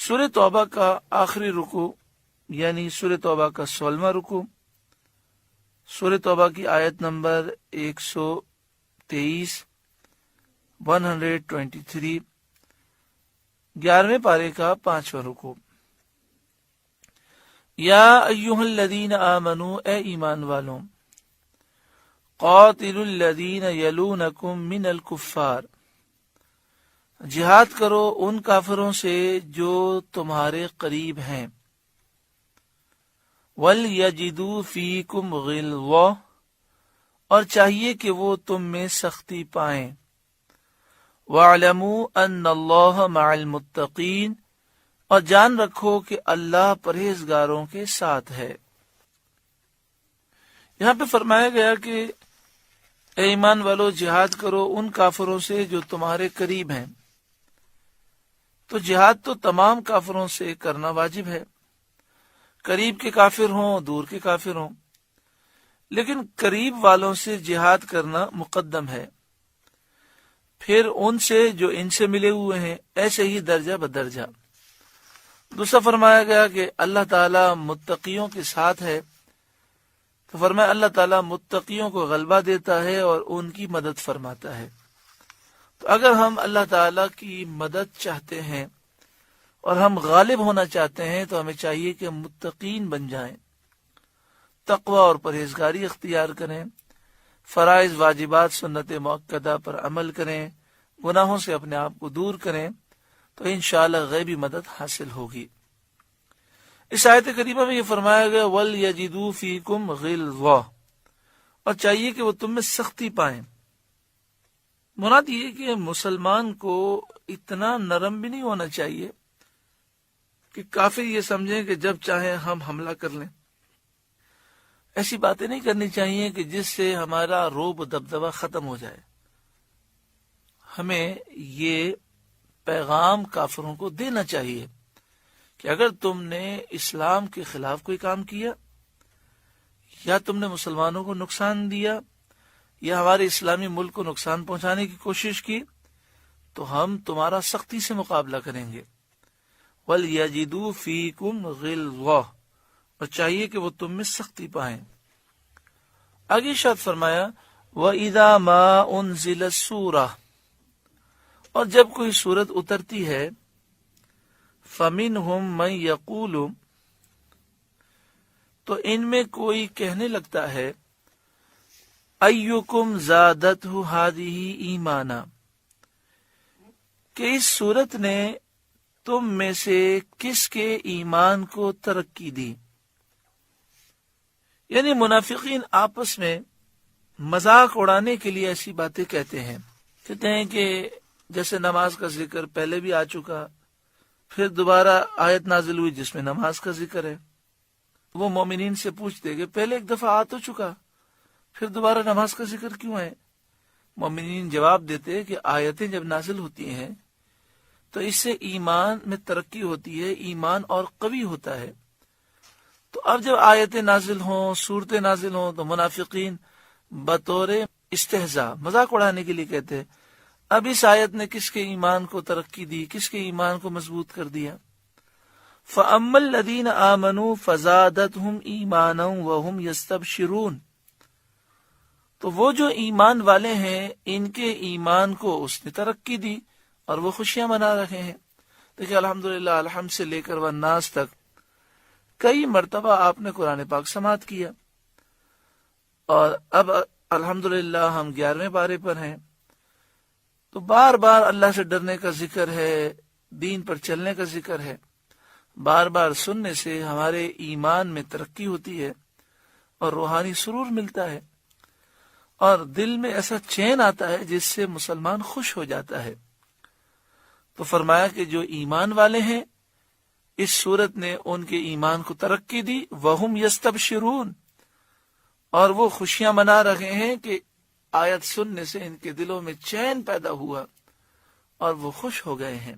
سورہ توبہ کا آخری رکوع یعنی سورہ توبہ کا 16واں رکوع، سورہ توبہ کی آیت نمبر 123 123، 11ویں پارے کا 5واں رکوع۔ یا ایھا الذین آمنوا، اے ایمان والوں، قاتلوا الذین یلونکم من الکفار، جہاد کرو ان کافروں سے جو تمہارے قریب ہیں، وَلْيَجِدُوا فِيكُمْ غِلْظَةً، اور چاہیے کہ وہ تم میں سختی پائیں، وَاعْلَمُوا أَنَّ اللَّهَ مَعَ الْمُتَّقِينَ، اور جان رکھو کہ اللہ پرہیزگاروں کے ساتھ ہے۔ یہاں پہ فرمایا گیا کہ اے ایمان والو، جہاد کرو ان کافروں سے جو تمہارے قریب ہیں۔ تو جہاد تو تمام کافروں سے کرنا واجب ہے، قریب کے کافر ہوں دور کے کافر ہوں، لیکن قریب والوں سے جہاد کرنا مقدم ہے، پھر ان سے جو ان سے ملے ہوئے ہیں، ایسے ہی درجہ بدرجہ۔ دوسرا فرمایا گیا کہ اللہ تعالیٰ متقیوں کے ساتھ ہے، تو فرمایا اللہ تعالیٰ متقیوں کو غلبہ دیتا ہے اور ان کی مدد فرماتا ہے۔ تو اگر ہم اللہ تعالیٰ کی مدد چاہتے ہیں اور ہم غالب ہونا چاہتے ہیں تو ہمیں چاہیے کہ ہم متقین بن جائیں، تقوی اور پرہیزگاری اختیار کریں، فرائض واجبات سنت مؤکدہ پر عمل کریں، گناہوں سے اپنے آپ کو دور کریں، تو انشاءاللہ غیبی مدد حاصل ہوگی۔ اس آیت کریمہ میں یہ فرمایا گیا وَلْيَجِدُوا فِيكُمْ غِلْظَةً، اور چاہیے کہ وہ تم میں سختی پائیں۔ مراد یہ کہ مسلمان کو اتنا نرم بھی نہیں ہونا چاہیے کہ کافر یہ سمجھیں کہ جب چاہیں ہم حملہ کر لیں۔ ایسی باتیں نہیں کرنی چاہیے کہ جس سے ہمارا رعب و دبدبہ ختم ہو جائے۔ ہمیں یہ پیغام کافروں کو دینا چاہیے کہ اگر تم نے اسلام کے خلاف کوئی کام کیا، یا تم نے مسلمانوں کو نقصان دیا، یا ہمارے اسلامی ملک کو نقصان پہنچانے کی کوشش کی، تو ہم تمہارا سختی سے مقابلہ کریں گے۔ وَلْيَجِدُوا فِيكُمْ غِلْظَةً، اور چاہیے کہ وہ تم میں سختی پائیں۔ آگے ارشاد فرمایا وَإِذَا مَا أُنزِلَتْ سُورَةٌ، اور جب کوئی سورت اترتی ہے، فَمِنْهُمْ مَنْ يَقُولُ، تو ان میں کوئی کہنے لگتا ہے ایکم زادتہ ہذہ ایمانا، کہ اس سورت نے تم میں سے کس کے ایمان کو ترقی دی۔ یعنی منافقین آپس میں مذاق اڑانے کے لیے ایسی باتیں کہتے ہیں کہ جیسے نماز کا ذکر پہلے بھی آ چکا، پھر دوبارہ آیت نازل ہوئی جس میں نماز کا ذکر ہے۔ وہ مومنین سے پوچھتے کہ پہلے ایک دفعہ آ تو چکا، پھر دوبارہ نماز کا ذکر کیوں ہے؟ مومنین جواب دیتے کہ آیتیں جب نازل ہوتی ہیں تو اس سے ایمان میں ترقی ہوتی ہے، ایمان اور قوی ہوتا ہے۔ تو اب جب آیتیں نازل ہوں، سورتیں نازل ہوں، تو منافقین بطور استہزاء مذاق اڑانے کے لیے کہتے اب اس آیت نے کس کے ایمان کو ترقی دی، کس کے ایمان کو مضبوط کر دیا۔ فَأَمَّا الَّذِينَ آمَنُوا فَزَادَتْهُمْ إِيمَانًا وَهُمْ يَسْتَبْشِرُونَ، تو وہ جو ایمان والے ہیں ان کے ایمان کو اس نے ترقی دی اور وہ خوشیاں منا رہے ہیں۔ دیکھیں الحمدللہ، الحمد سے لے کر والناس تک کئی مرتبہ آپ نے قرآن پاک سماعت کیا، اور اب الحمدللہ ہم 11ویں پارے پر ہیں، تو بار بار اللہ سے ڈرنے کا ذکر ہے، دین پر چلنے کا ذکر ہے۔ بار بار سننے سے ہمارے ایمان میں ترقی ہوتی ہے اور روحانی سرور ملتا ہے، اور دل میں ایسا چین آتا ہے جس سے مسلمان خوش ہو جاتا ہے۔ تو فرمایا کہ جو ایمان والے ہیں اس صورت نے ان کے ایمان کو ترقی دی، وَهُمْ يَسْتَبْشِرُونَ، اور وہ خوشیاں منا رہے ہیں کہ آیت سننے سے ان کے دلوں میں چین پیدا ہوا اور وہ خوش ہو گئے ہیں۔